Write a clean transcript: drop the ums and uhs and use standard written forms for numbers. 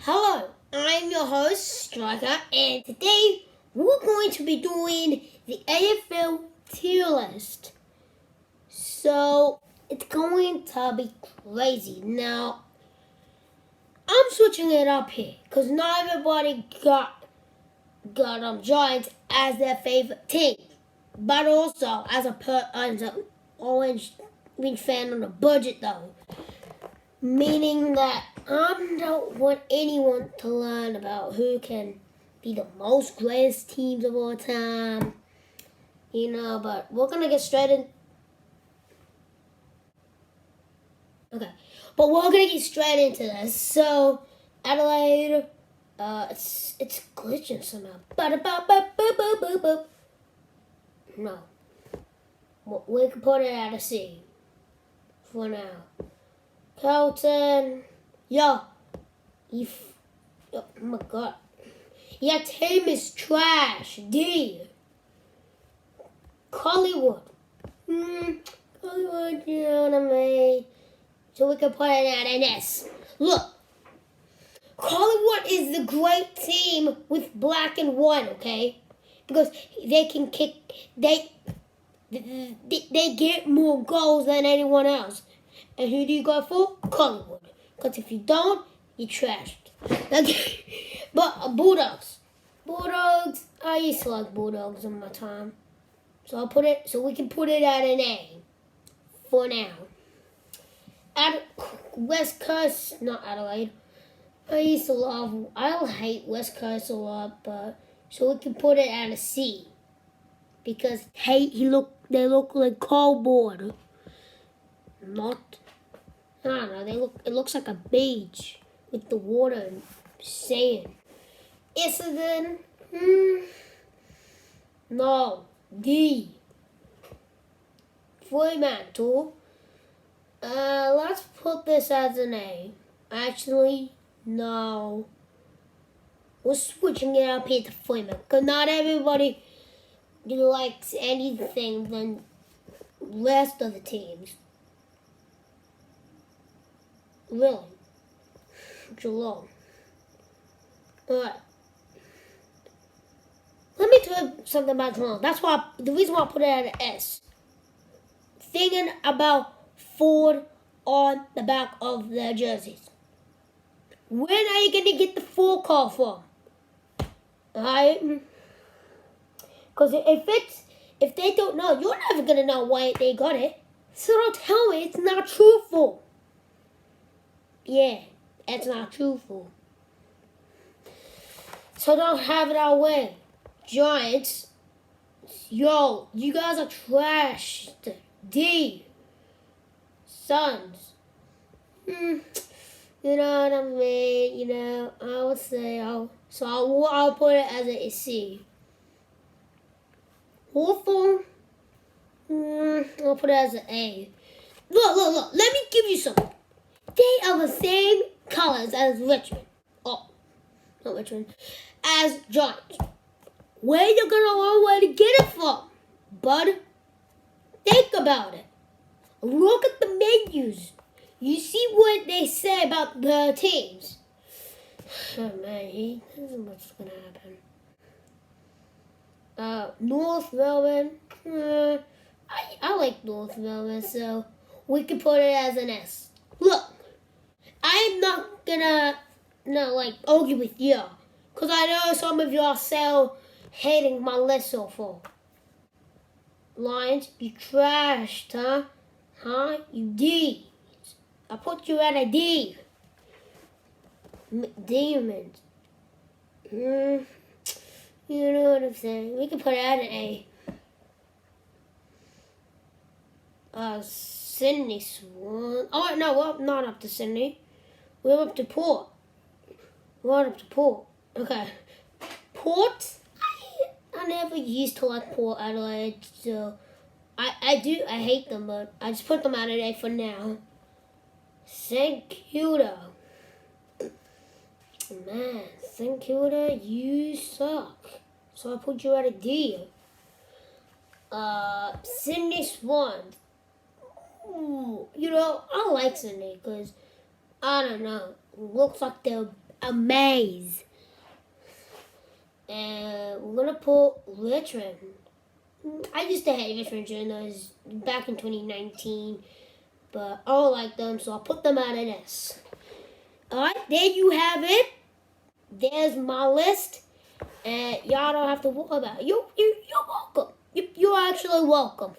Hello, I'm your host, Striker, and today we're going to be doing the AFL tier list. So, it's going to be crazy. Now, I'm switching it up here, because not everybody got Giants as their favorite team. But also, as an orange fan on a budget though. Meaning that I don't want anyone to learn about who can be the most greatest teams of all time. But we're going to get straight in. Okay. But we're going to get straight into this. So, Adelaide, it's glitching somehow. No. We can put it at a C for now. Carlton, oh my god, your team is trash. D. Collingwood, Collingwood, you know what I mean? So we can put it at an S. Look, Collingwood is the great team with black and white, okay? Because they can kick, they get more goals than anyone else. And who do you go for? Collingwood. Because if you don't, you're trashed. Okay. But Bulldogs, I used to like Bulldogs in my time. So we can put it at an A for now. At West Coast, not Adelaide. I hate West Coast a lot, but so we can put it at a C. Because they look like cardboard. I don't know, it looks like a beach with the water and sand. Essendon, no, D. Fremantle, let's put this as an A. Actually, no. We're switching it up here to Fremantle, because not everybody likes anything than the rest of the teams. Really? Geelong. Alright. Let me tell you something about Geelong. That's the reason why I put it at an S. Thinking about Ford on the back of their jerseys. When are you going to get the Ford car from? Alright? Because if they don't know, you're never going to know why they got it. So don't tell me it's not truthful. Yeah, it's not truthful. So don't have it our way. Giants, you guys are trash. D. Suns. You know what I mean? I would say I'll put it as a C. Hawthorn, I'll put it as an A. Look, let me give you something. They are the same colors as Richmond. Oh, not Richmond. As Giants. Where you gonna learn where to get it from, bud? Think about it. Look at the menus. You see what they say about the teams. Oh man, this is what's gonna happen. North Melbourne. I like North Melbourne, so we can put it as an S. Look. I'm not gonna argue with you, because I know some of you are still hating my list so far. Lions, you trashed, huh? You D. I put you at a D. Demons. You know what I'm saying. We can put it at an A. Sydney Swan. Oh no, we're not up to Sydney. We're up to Port. Okay. Port? I never used to like Port Adelaide, so I hate them, but I just put them at an A for now. St. Kilda. Man, St. Kilda, you suck. So I put you at a D. Sydney Swans. Ooh, I like Sydney because, I don't know, looks like they're amazing. And we're going to put Richmond. I used to hate Richmond Journals back in 2019, but I don't like them, so I'll put them out of this. Alright, there you have it. There's my list. And y'all don't have to worry about it. You're welcome. You're actually welcome.